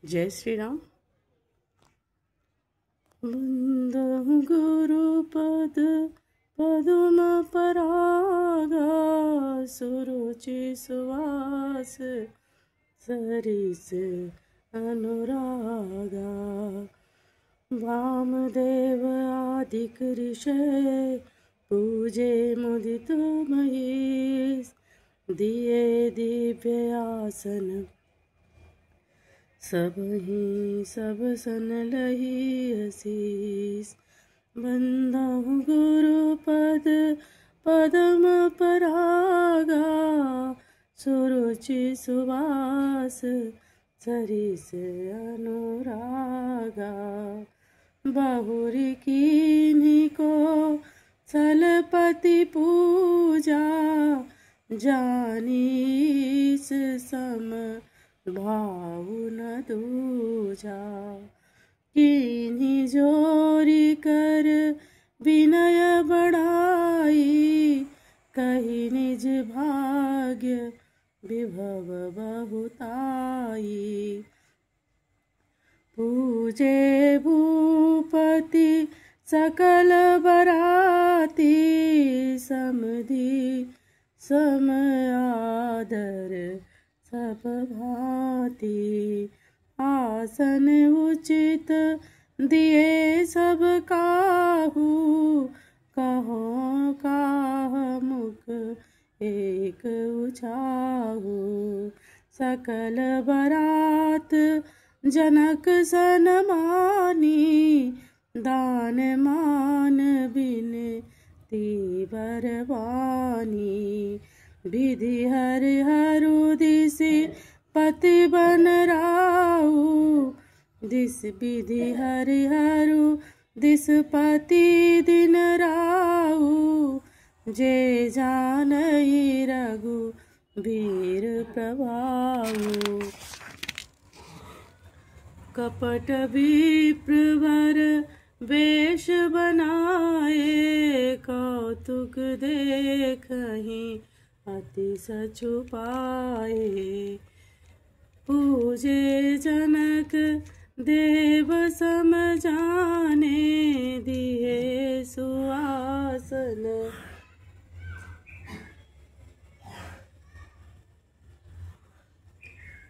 जय श्री राम। वंदं गुरुपद पदुम परागा सुरुचि सुवास सरिस अनुरागा। वामदेव आदिक ऋषे पूजे मुदित महेश दिए दिव्य आसन सब ही सब सन लही असीस। बंदहु गुरुपद पदम परागा सुरुचि सुवास सरिस अनुरागा। बहुरी कीन्ही को छलपति पूजा जानीस सम भाव न दूजा। कीन्ही जोरी कर विनय बढ़ाई कही निज भाग्य विभव बहुताई। पूजे भूपति सकल बराती समधि सम आदर सब भांति। आसन उचित दिए सब काहू कहो काह मुख एक उचाहू। सकल बरात जनक सन मानी दान मान बिनती बरवानी। विधि हरि हरु दिसि पति बन राहु दिस विधि हरि हरु दिस पति दिन राहु। जे जानहि रघु वीर प्रभाऊ। कपट विप्रवर वेश बनाए कौतुक देखहि अति सछुपाए। पूजे जनक देव सम जाने दिए सुआसन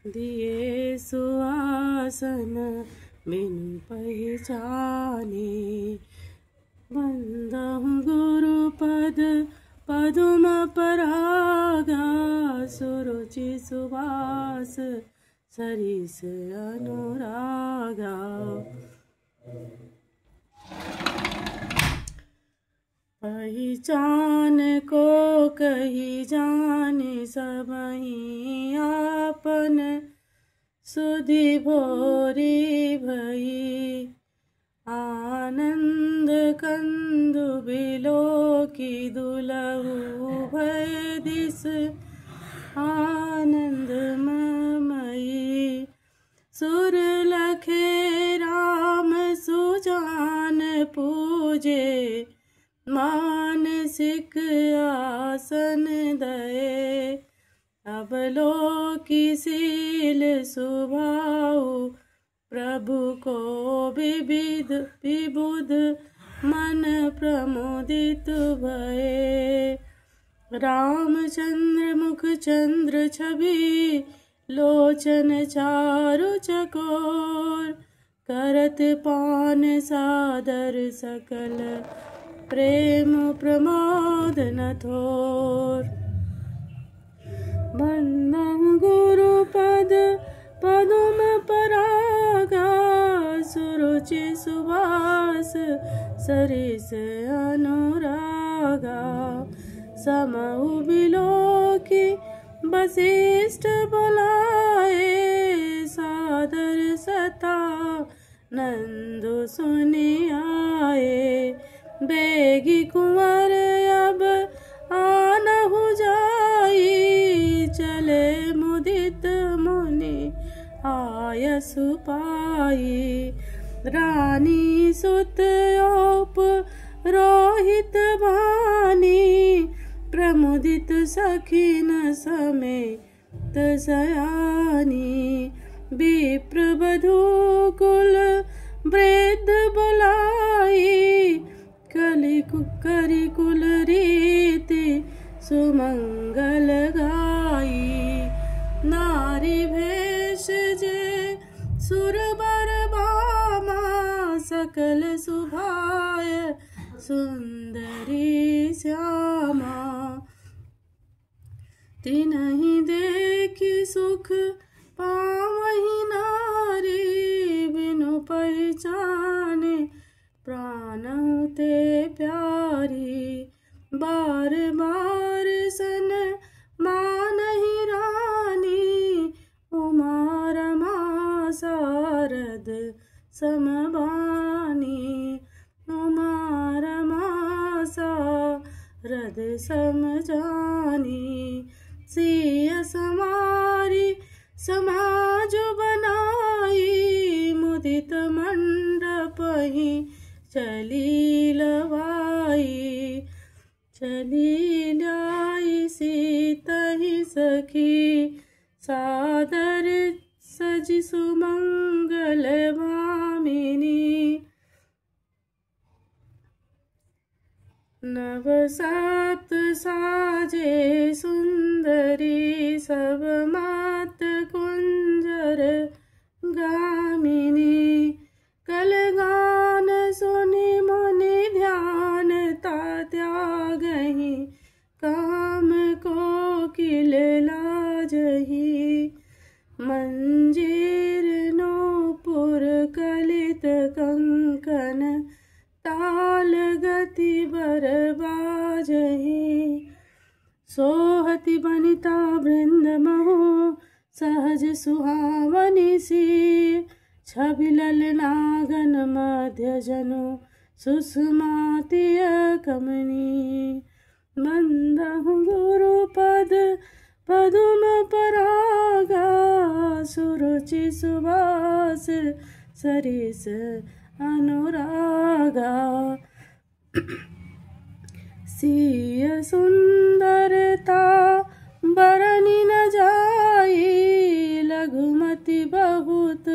दिए सुआसन बिन पहचाने। वंदहु गुरुपद पदुम परागा सुरुचि सुवास सरिस अनुरागा। पहचान को कही जाने सबहि आपन सुधि भोरी भई। आनंद कंदु बिलो की दुलहु भय दिस आनंद ममई। सुर लखे राम सुजान पूजे मानसिक आसन दये। अवलोकी शील सुभाऊ प्रभु को विविध विबुध मन प्रमोदित भये। रामचंद्र मुख चंद्र छवि लोचन चारु चकोर। करत पान सादर सकल प्रेम प्रमोद न थोर। वंदं गुरुपद पदुम परागा सुरुचि सुवास सरिस अनुरागा। समहु बिलोकी वशिष्ठ बुलाए सादर सता नंदु सुनि आए। बेगी कुंवर अब आनहु जाई चले मुदित मुनि आयसु पाई। रानी सुत औप रोहित भानी प्रमुदित सखी न समेत सयानी। विप्र वधू कुल वृद्ध बुलाई, करी कुल रीति सुमंगल गाई। नारी भेष जे सुरबर भामा, सकल सुभाय सुंदरी श्यामा। तिन्हि देखि सुख पावहि नारी, बिनु पहचाने प्राणहु ते प्यारी। बार बार सन मानहि रानी, उमा रमा शारद समबानी। उमा रमा शारद समजानी। सिय समारी समाज बनाई, मुदित मंडपहि चली लवाई। चली लाई सीतहि सखी, सादर सजि सुमंगल भामिनी। नव सात साजे सुंदरी, सब मात कुंजर गामिनी। कल गान सुनि मुनि ध्यान, ता त्यागहि काम कोकिल लाजहि। मंजीर नूपुर कलित कंकन, ताल गति बर बाजहि। सोहति बनिता वृंद महु, सहज सुहावनि सी। छवि ललनागन मध्य जनु, सुषमातिय कमनी। मंदहु गुरुपद पदुम परागा, सुरुचि सुवास सरिस अनुरागा। सिय सुंदरता बरनि न जाई, लघुमति बहुत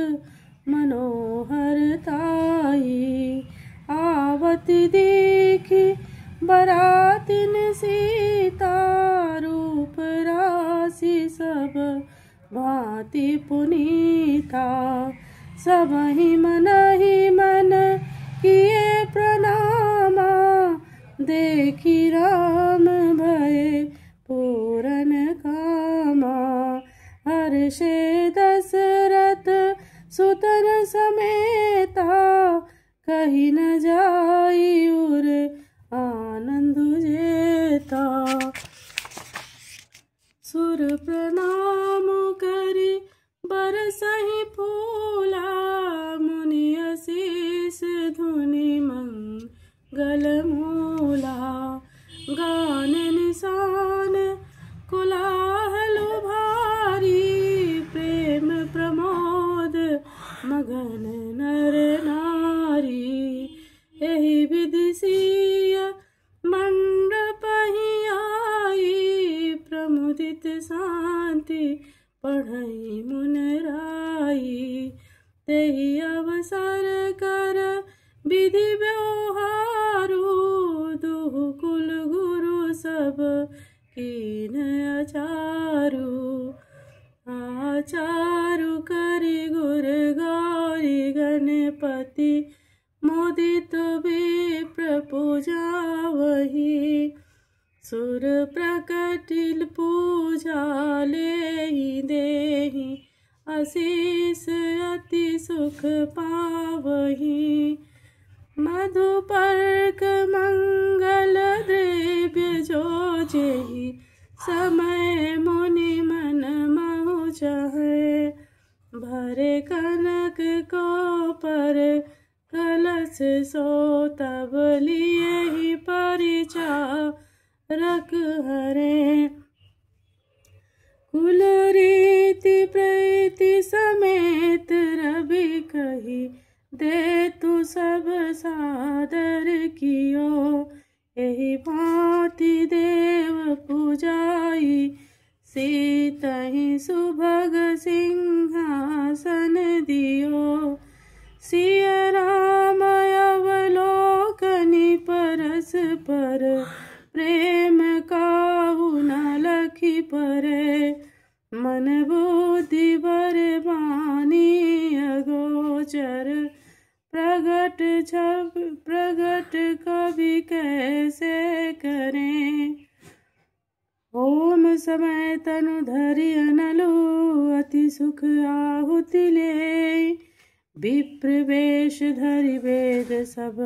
मनोहरताई। आवति देखी बरातिन सीता, रूप राशि सब भांति पुनीता। सबहि मन किए प्रणामा, देखी राम भये पूरन कामा। हर्षे दशरथ सुतन समेता, कही न जाई उर आनंद जेता। सुर प्रणाम करी बरसहि फूला, मुनि आशीष धुनि मंगल मूला। गान निशान कोलाहल भारी, प्रेम प्रमोद मगन नर नारी। एहि विधि सिय मंडपहि आई, प्रमुदित शांति पढ़ई मुन राई। तेहि अवसर कर विधि व्यवहारु, दुहु कुल गुरु सब कीन आचारु। आचारु करि गुर गौरी गणपति, मुदित विप्र पूजावहि। सुर प्रकटिल पूजा लेहि देहि, आशीष अति सुख पावहि। मधुपर्क मंगल द्रव्य जो जेहि, समय मुनि मन महु चहै। भरे कनक को पर कलश सो, तब लिए परिचारक हरे। कुल रीति प्रीति समेत रवि कही, दे तू सब सादर कियो। एहि भांति देव पूजाई, सीतहि सुभग सिंहासन दियो। सिय राम अवलोकनि परस्पर प्रेम काहू न लखी परे। मन बुद्धि बर बानी अगोचर प्रगट कभी कैसे करें। ओम समय तनु धरि अनलु अति सुख आहुति ले। विप्र वेश धरि वेद सब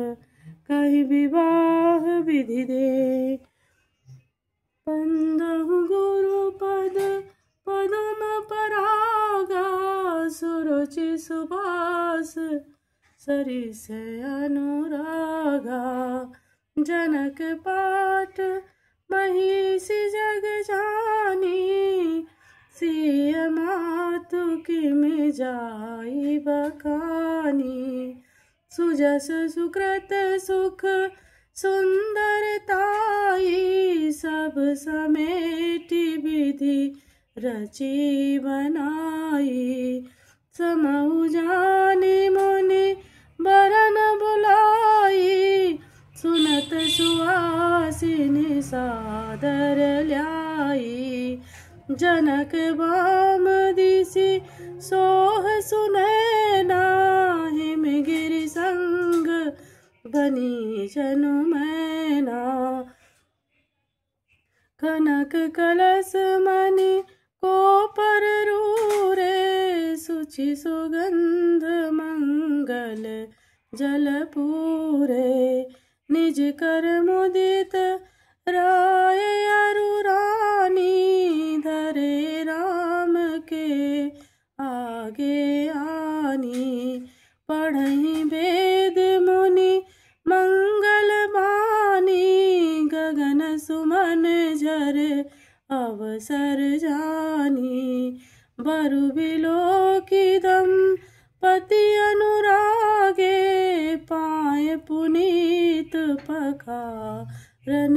कहि विवाह विधि दे। पंदहु गुरु पदम परागा सुरुचि सुबास सरिस अनुरागा। जनक पाठ महिषी जग जानी सिय मातु किम जाई बखानी। सुजस सुकृत सुख सुंदरताई सब समेटि विधि रची बनाई। समहु जानी मुनि बरन बुलाई सुनत सुहासिनी सादर ल्याई। जनक बाम दिसि सोह सुनैना हिमगिरि संग बनी जनु मैना। कनक कलश मणि को पर रूरे सुचि सुगंध मंगल जल पूरे। निज कर मुदित राय अरु रानी धरे राम के आगे आनी। पढ़हि वेद मुनि मंगल बानी गगन सुमन झर अवसर जानी। बरु बिलोकिदम पति अनुरागे पाय पुनीत पखारन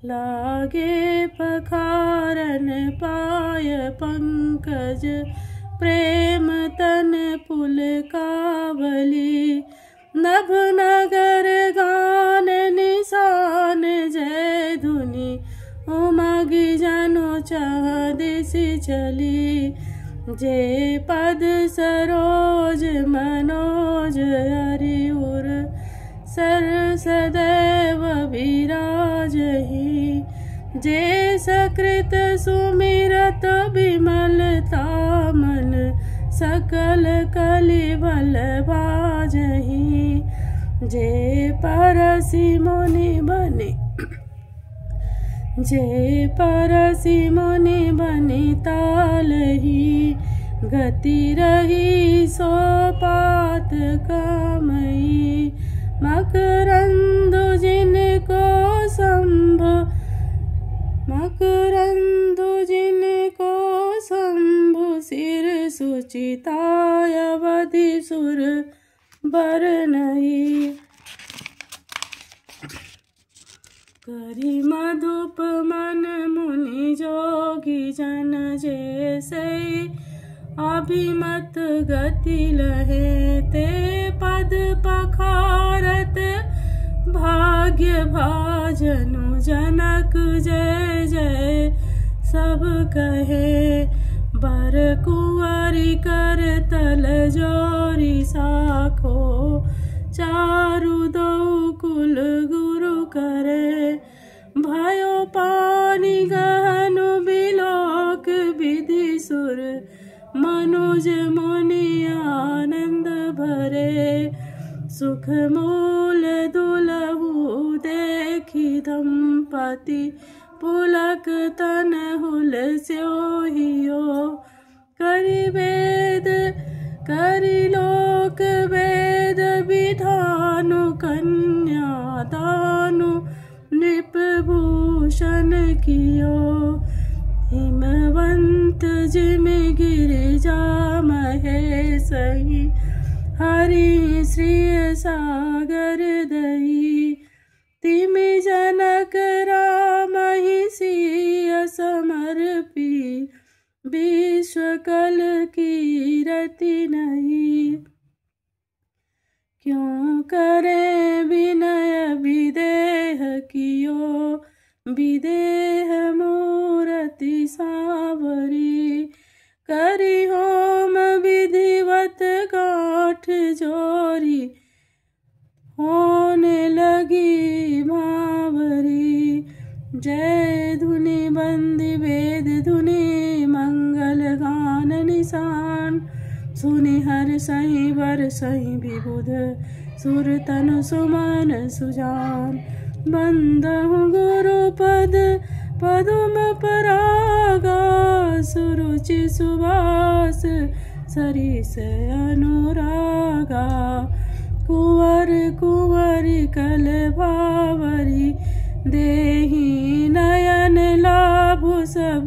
लागे पखारन पाय पंकज प्रेम तन पुल कावली। नभ नगर गान निशान जय धुनि उमगी जनो चह दिशि चली। जे पद सरोज मनोज हरिउर सर सदैव विराजहि। जे सकृत सुमिरत विमलता मन सकल कलिबल बाजहि। जे परसि मुनि बनि तालहि। गति रही सो पात कामई। मकरंदु जिनको शंभु सिर सुचिताय अवधि सुर बरनई। करी मधुप मन मुनि जोगी जन जैसे। अभिमत गति लहे ते पद पखारत। भाग्य भाजनु जनक जय जय सब कहे। बर कुंवरी कर तल जोरी साखो। चारु दो कुल गुरु करे। भयो पानी गहनु बिलोक विधि सुर। मनुज मुनि आनंद भरे। सुख मूल दुलहु देखी दंपति। पुलक तन हुल स्योहियो। करि लोक वेद विधानु। कन्या दानु नृप भूषण कियो। हिमवंत जिम गिरिजा महेशहि। हरि श्रिय सागर दही। तिमि जनक रामहि सिय विश्व कल की रति नहीं। क्यों करे विनय विदेह कियो, विदेह मूर्ति सांवरी। करी होम विधिवत गांठ जोरी, होने लगी भावरी। जय धुनि बंदी वेद धुनि, मंगल गान निशान। सुनि हर सही वर सही विबुध, सुर तनु सुमन सुजान। बंदहु गुरु पद पदुम परागा, सुरुचि सुवास सरिस अनुरागा। कुंवर कुंवरी कल भावरी, देहि नयन लाभु सब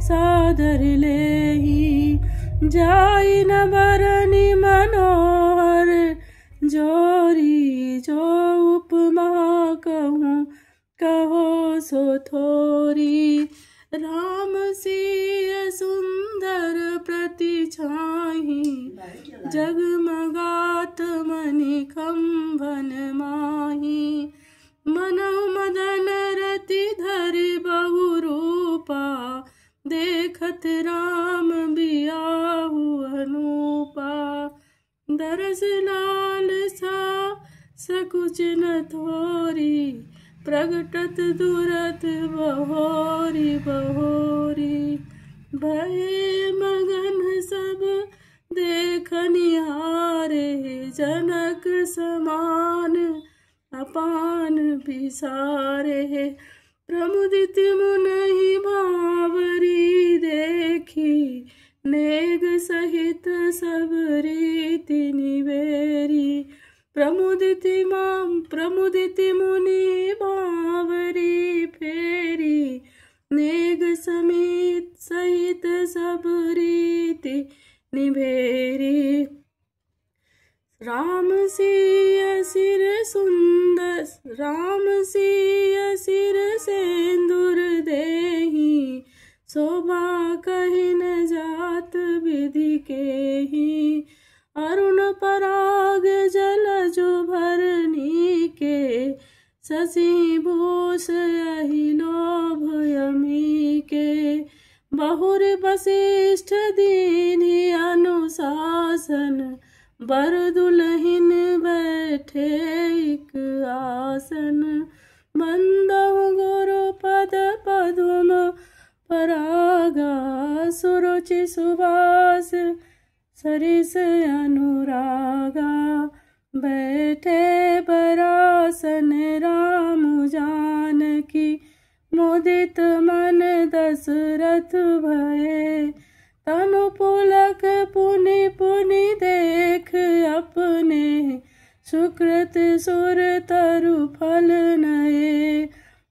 सादर लेहि। जाई न बरनि मनोहर, जोरी जो उपमा कहूँ कहो सो थोरी। राम सिय सुंदर प्रति छाही, जगमगात मणि खंभन माही। मनौ मदन रति धरि बहु रूपा, देखत राम बियाहु अनूपा। दरस लालसा सकुच न थोरी, प्रगटत दुरत बहोरी बहोरी। भये मगन सब देख निहारे, जनक समान अपान बिसारे। प्रमुदित मुनि भावरी देखी, नेग सहित सब रीति निवेरी। प्रमुदित मुनि भावरी फेरी, नेग समित सहित सब रीति निभेरी। राम सिय सिर सुंदर, राम सिय सिर सेंदूर देहि। शोभा कहि न जात विधि केहि, अरुण पराग जल जो भरनी के। शशि भूष यही लोभ यमी के, बहुर वशिष्ठ दीनि अनुशासन। बर दुलहिन बैठे एक आसन, बंदहु गुरु पद पदुम परागा। सुरुचि सुवास सरिस अनुरागा, बैठे बरासन राम जानकी। मुदित मन दशरथ भये, तनु पुलक पुनि पुनि देख अपने। सुकृत सुर तरु फल नये,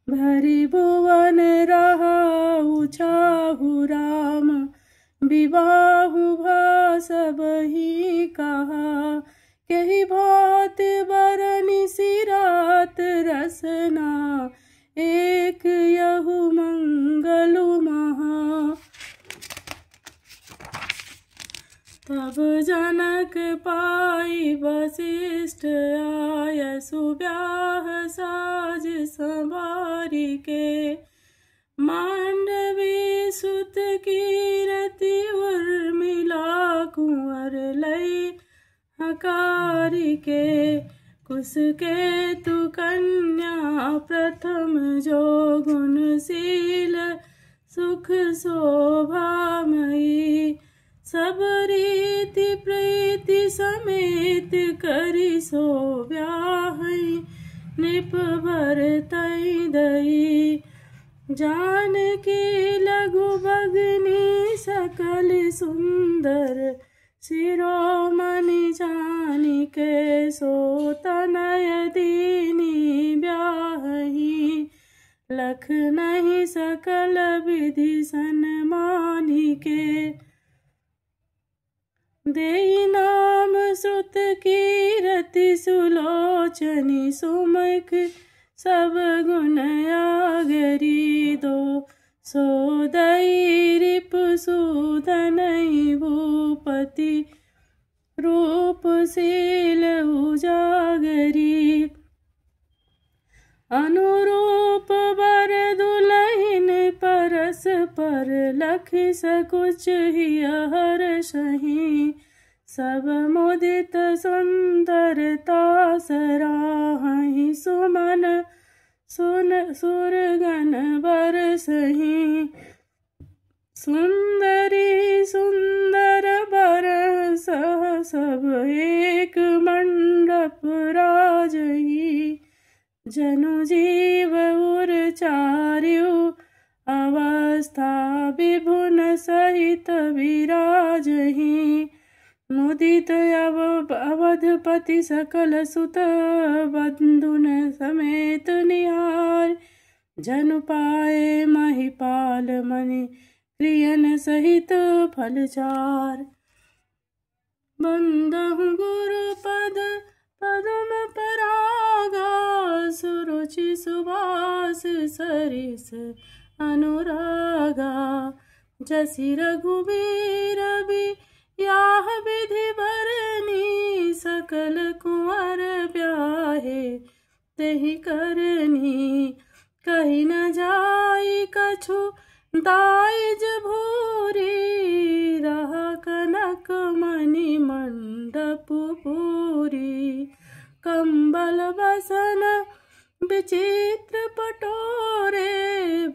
भरी भुवन रहाउ छाहु राम। विवाहु भासब ही कहा, केहि भात बरनि सिरात रसना। एक यहु मंगलु महा, तब जनक पाई वशिष्ठ आय। सुब्याह साज संवारी के, मांडवी सुत कीरति उर्मिला। कुंवर लई हकारी के, कुश के तु कन्या प्रथम जो। गुणशील सुख शोभामयी, सब रीति प्रीति समेत करी सो ब्याहि। नृप भर तई दई, जानकी लघु भगिनी सकल सुंदर। शिरोमणि जानिके सो तनय दीनी ब्याहि। लख नहीं सकल विधि सन्मानी के, देई नाम सुत कीरति सुलोचनी। सुमुख सब गुण आगरी दो, सोदई रिपुसूदनई भूपति रूपशील उजागरी। अनुरूप बर दुलहिन परस पर लखि सकुच हियर सही। सब मुदित सुंदरता सराहि सुमन सुन सुरगन बरसहि। सुंदरी सुंदर बर सह सब एक मंडप राजहि। जनु जीव उर चार्यु अवस्था विभुन सहित विराजहि। मुदित अवधपति सकल सुत बंधुन समेत निहार। जनु पाए महिपाल मणि प्रियन सहित फलचार। बंदहु गुरु पद पदम परागा। सुरुचि सुबास सरिस अनुरागा। जसि रघुबीर याह विधि भरनी। सकल कुंवर ब्याहे तेहि करनी। कही न जाई कछु दाइज भूरी। रहा कनक मणि मंडप पूरी। कंबल बसन विचित्र पटोरे।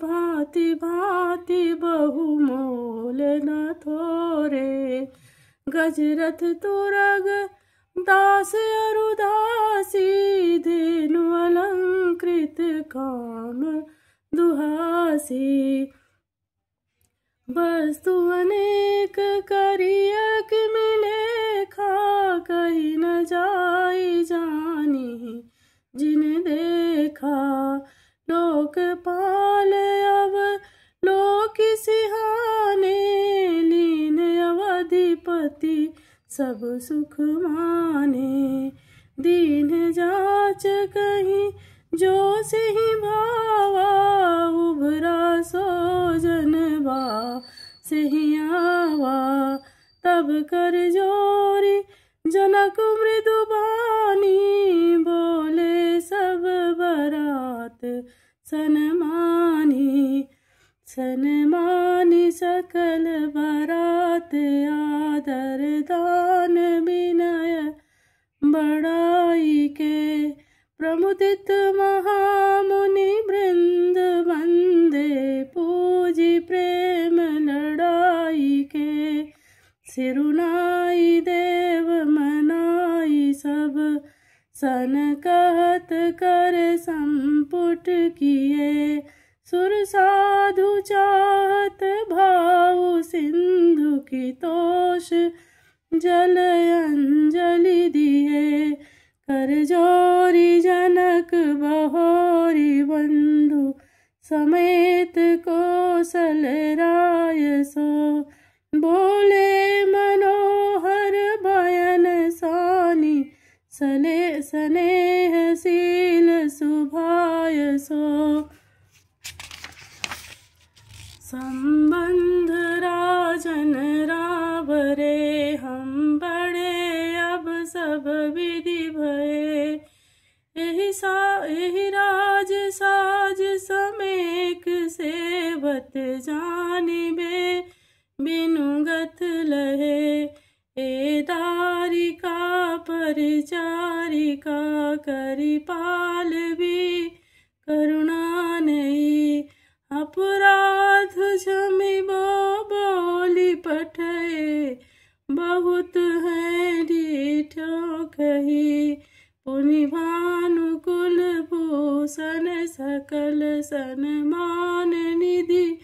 भांति भांति बहुमोल न थोरे। गजरथ तुरग दास अरुदासी। धेनु अलंकृत काम दुहासी। वस्तु अनेक करिय मिले खा। कही न जाई जानी जिन देखा। लोकपाल अब लोक सिहाने। लीन अवधिपति सब सुख माने। दीन जाच कहीं जो सिहि भावा। उभरा सोजन बा सिहि आवा। तब कर जोरी जनक मृदु बानी। बोले सब बरात सनमानी। सनमानी सकल बरात आदर दान विनय बड़ाई के। प्रमुदित महामुनि वृंद वंदे। पूजी प्रेम लड़ाई के। सिरुनाई देव मनाई सब। सन कहत कर संपुट किए। सुर साधु चाहत भाव सिंधु की तोष। जल अंजलि दिए। कर जोरी जनक बहोरी बंधु समेत कौशल राय सो। बोले मनोहर बयन सानी। सले स्नेहशील सुभाय सो। संबंध राजन रावरे। हम बड़े अब सब विधि भये। एहि राज साज समेक सेवत जानिबे। बिनुगत लहे ए दारिका परिचारिका। करि पाल भी करुणा नहीं। अपराध क्षमिबो बोली पठे। बहुत है ढीठो कही। पुनि भानुकुल भूषण सकल सन्मान निधि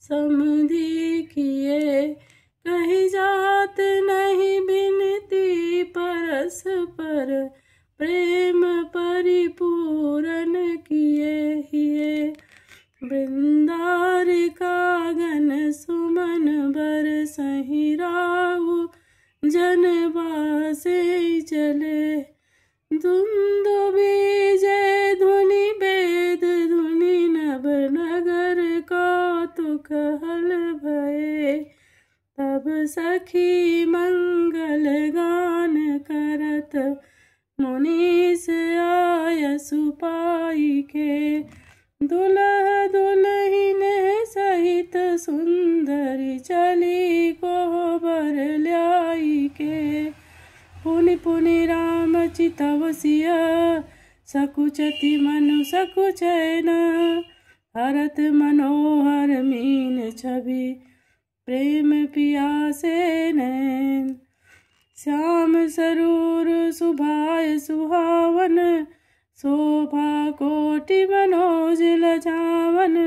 समधि किए। कही जात नहीं बिनती परस पर। प्रेम परिपूरन किए हिए। वृंदारिका गण सुमन बरसहि। राहु जन बासे चले। दुंदुभि जय धुनि वेद धुनि नभ नगर कौतुक कहल भये। तब सखी मंगल गान करत मुनीस आय सुपाई के। दुल्हा दुल्हिन सहित सुंदरी चली कोहबर ल्याई के। पुनि पुनि राम चितव सिय सकुचति मनु सकुचैन। हरत मनोहर मीन छवि प्रेम पियासे नैन। श्याम सरूर सुभाय सुहावन शोभा कोटि मनोज लजावन।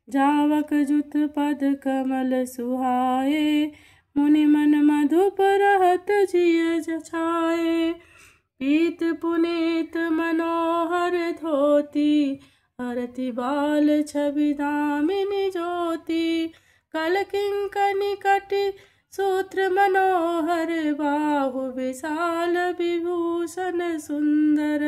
जावक जुत पद कमल सुहाए मुनि मन मधुप रहत जिय छाए। पीत पुनीत मनोहर धोती हरति बाल छवि दामिनी ज्योति। कल किंकनी कटि सूत्र मनोहर बाहु विशाल विभूषण सुंदर।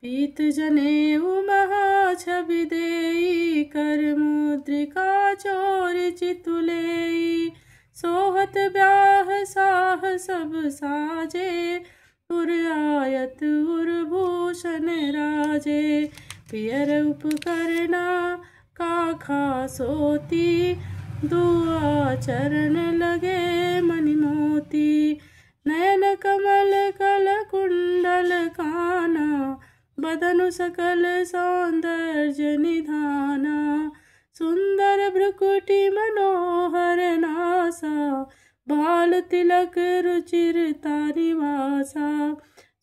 पीत जनेऊ महा छवि देई कर मुद्रिका चोर चितुलेई। सोहत ब्याह साह सब साजे उर आयत उर भूषण राजे। पियर उपकरना काखा सोती दुआ चरण लगे मणि मोती। नयन कमल कल कुंडल काना बदनु सकल सौंदर्य निधाना। सुंदर भ्रुकुटी मनोहर नासा बाल तिलक रुचिरता निवासा।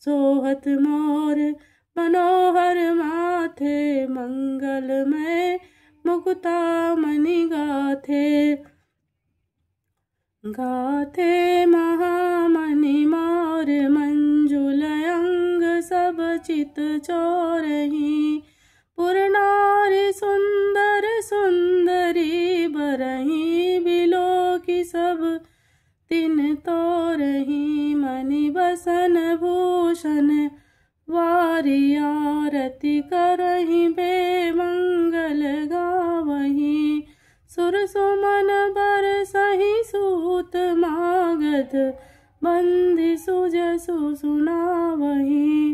सोहत मोर मनोहर माथे मंगलमय मुकुता मणि गाथे। गाथे महामणि मोर मंजुल अंग सब चित चोरही। पुरनारी सुंदर सुंदरी बरही बिलो की सब तिन तोरही। मणि बसन भूषण वारी आरती करही बेमंगल गावही। सुर सुमन बरसहि सूत मागध बंदी सुजसु सुनावही।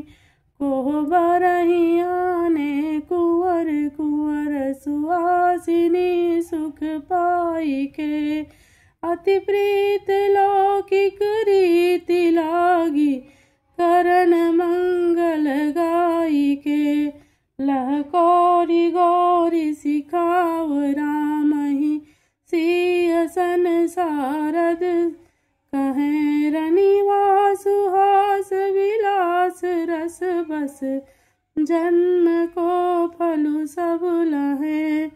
कोहबरहि आने कुंवर कुंवर सुहासिनी सुख पाई के। अति प्रीत लौकिक रीति लागी करन मंगल गाई के। लह कौरी गौरी सिखाव राम ही सिंहासन सारद। कहें रनिवास हास विलास रस बस जन्म को फलु सब लहे।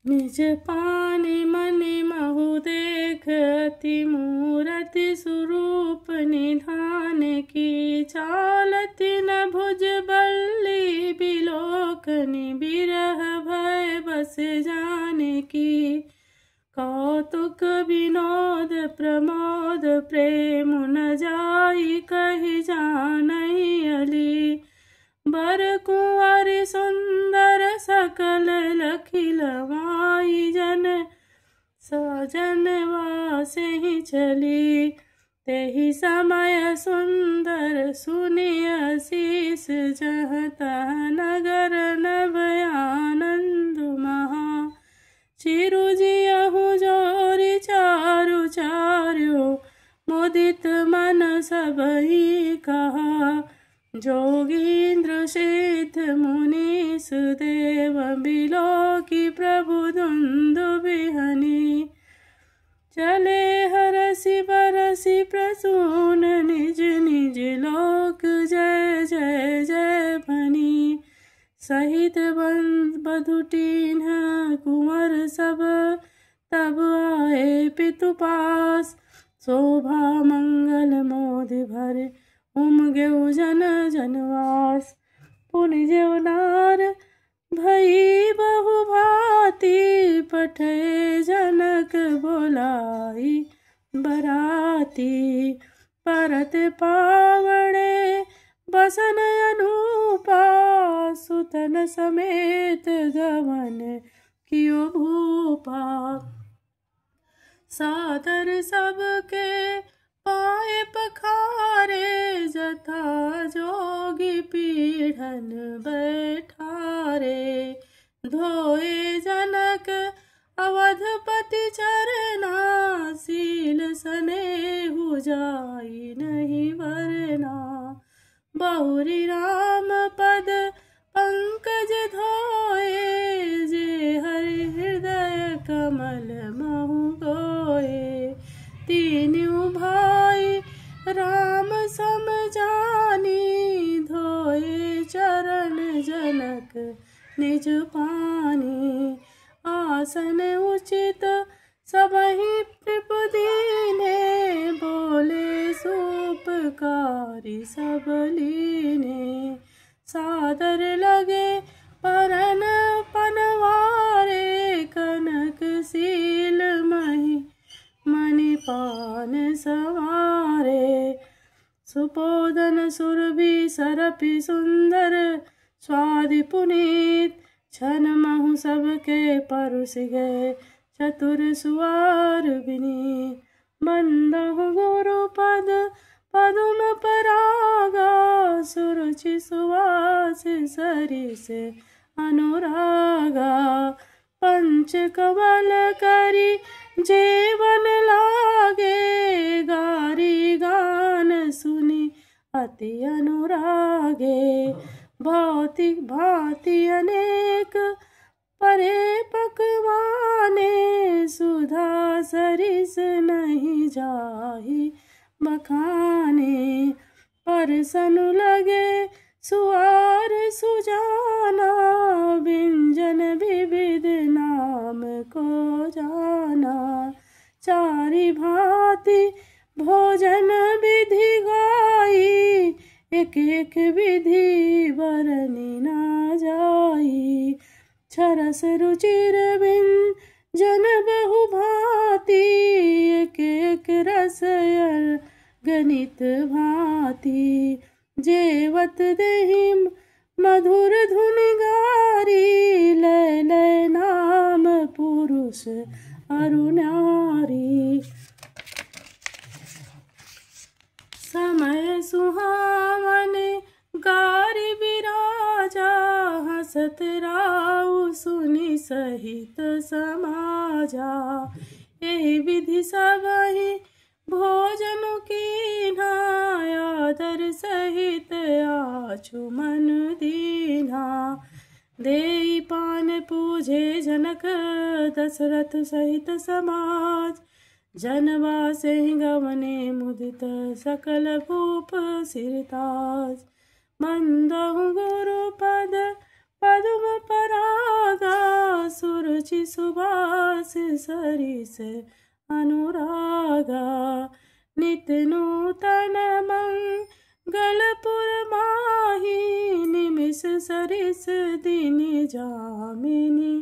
निज पानि मनि महु देख अति मूरति स्वरूप निधान की। चालति न भुज बल्ली बिलोकनि बिरह भय बस जाने की। कौतुक विनोद प्रमोद प्रेम न जाई कहि जानई अली। बर कुंवर सुंदर सकल लखिलवाई जन सजन वासे ही चली। तेहि समय सुंदर सुनिय शीस जह तह नगर नभ आनंद महा। चिरुजियहु जोरि चारु चार्यो मुदित मन सबहि कहा। जोगींद्र सिद्ध मुनीस देव बिलोकी प्रभु दुंदुभिहनि। चले हरसि बरसि प्रसून निज निज लोक जय जय जय भनी। सहित बधुटीन कुंवर सब तब आए पितु पास। शोभा मंगल मोद भरे उमगेउ जन जनवास। पुनि जेउ नार भई बहु भांति पठे जनक बोलाई बराती। परत पावड़े बसन अनूपा सुतन समेत गवन कियो भूपा। सादर सबके पाए पखारे जथा जोगी पीढ़न बैठारे। धोए जनक अवधपति चरना सील सनेहु जाई नहीं वरना। बहुरी राम पद पंकज धोए जे हरि हृदय कमल महु गोए। तीनों भाई राम सम जानी धोए चरण जनक निज पानी। आसन उचित सबहि नृप दीने बोले सुपकारी सब लीने। सादर लगे परन पनवारे कनक सील मही मणिपान सवारे। सुपोदन सुरभि सरपि सुंदर स्वादि पुनीत। छन महु सबके परुस गए चतुर सुवार विनीत। बंदहु गुरु पद पदुम परागा सुरुचि सुवास सरिस अनुरागा। पंच कमल करी जीवन लागे गारी गान सुनी अति अनुरागे। भौतिक भांति अनेक परे पकवाने सुधा सरिस नहीं जाहि बखाने। परसनु लगे सुआर सुजाना व्यंजन विविध नाम को जाना। चारि भांति भोजन विधि गाई एक एक विधि बरनी ना जाई। छरस रुचिर व्यंजन बहु भांति एक एक रस गणित भांति। जेवत देहि मधुर धुन गारी लय लय नाम पुरुष अरु नारी। समय सुहावन गारी विराजा हसत राउ सुनि सहित समाजा। यही विधि सबहि भोजन कीन्हा आदर सहित आचुमन दीन्हा। देई पान पूजे जनक दशरथ सहित समाज। जनवासे गवने मुदित सकल भूप सिरताज। मंदहु गुरु पद पदुम परागा सुरुचि सुबास सरिस अनुरागा। नित नूतन मंगलपुर माही निमिष सरिस दिन जामिनी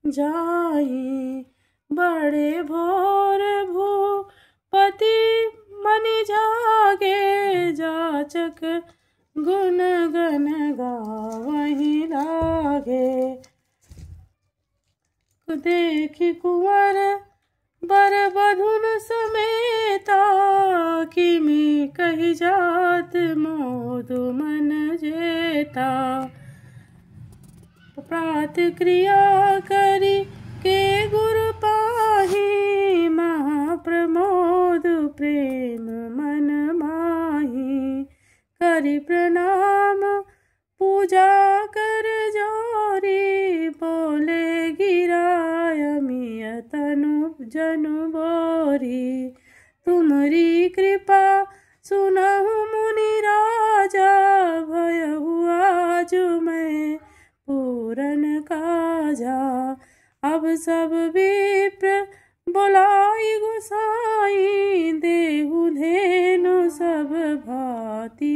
जाई। बड़े भोर भूपति मनि जागे जाचक गुण गन गावहि लागे। देखि कुंवर बर बधुन समेता किमि कहि जात मोदु मन जेता। प्रात क्रिया करी के गुरु पाही महाप्रमोद प्रेम मन माही। करि प्रणाम पूजा कर जोरी बोले गिराय मिय तनु जनु बोरी। तुमरी कृपा सुनहु मुनि राजा भयहु आज मैं पूरन काजा। अब सब विप्र बुलाई गोसाई देहु धेनु सब भांति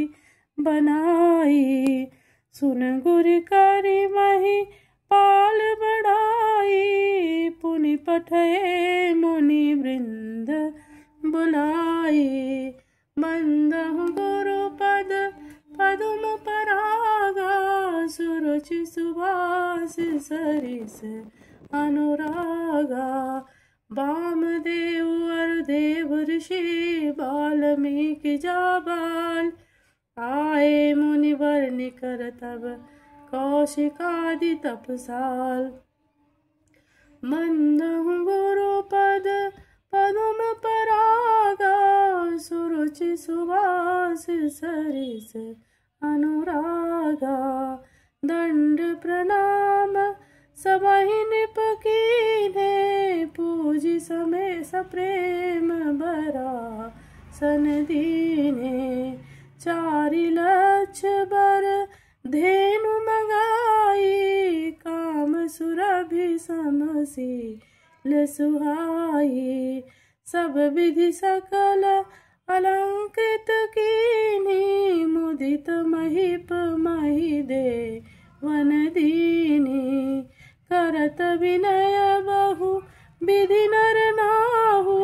बनाई। सुन गुर करि मही पाल बढ़ाई पुनि पठे मुनि वृंद बुलाई। बंदहु गुरु पद पदुम परागा सुरुचि सुवास सरिस अनुरागा। वामदेव देव ऋषि वाल्मीकि जाबाल आए मुनिवर निकर तब कौशिकादि तपसाल। मंदहु गुरु पद पदुम परागा सुरुचि सुवास सरिस अनुरागा। दंड प्रणाम सबहि निप कीन्हे पूजि समय सप्रेम बरा सन दीन्हे। चारि लक्ष बर धेनु मंगाई काम सुरभि समशील सुहाई। सब विधि सकल अलंकृत कीन्ही मुदित महीप मही दे वन दीनी। करत विनय बहु विधि नर नाहु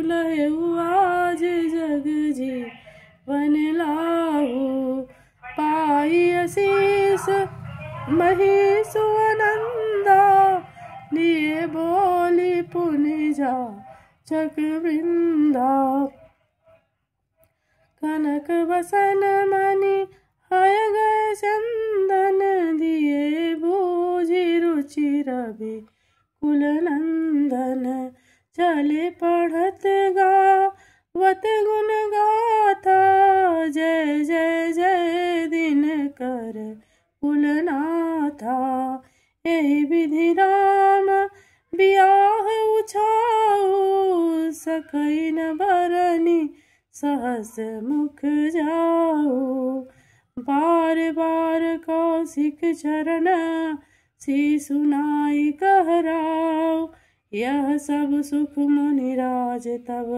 लहु आज जग जीवन लाहु। पाई असीस मही सुअनंदा लिए बोली पुनि जा चक वृंदा। कनक वसन मणि हय गए चंदन दिए बूझि रुचि रवि कुल नंदन। चले पढ़त गावत गुण गाथा जय जय जय दिन कर कुलनाथा। एहि विधि राम बियाह उछाऊ सकई न बरनी सहस मुख जाऊ। बार बार कौशिक चरण सी सुनाई कहराओ। यह सब सुख मुनिराज तब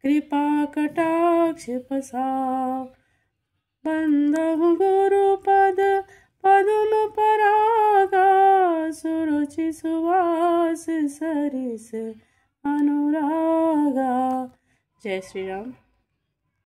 कृपा कटाक्ष पसाओ। बंदहु गुरु पद पदुम परागा सुरुचि सुवास सरिस अनुरागा। जय श्री राम।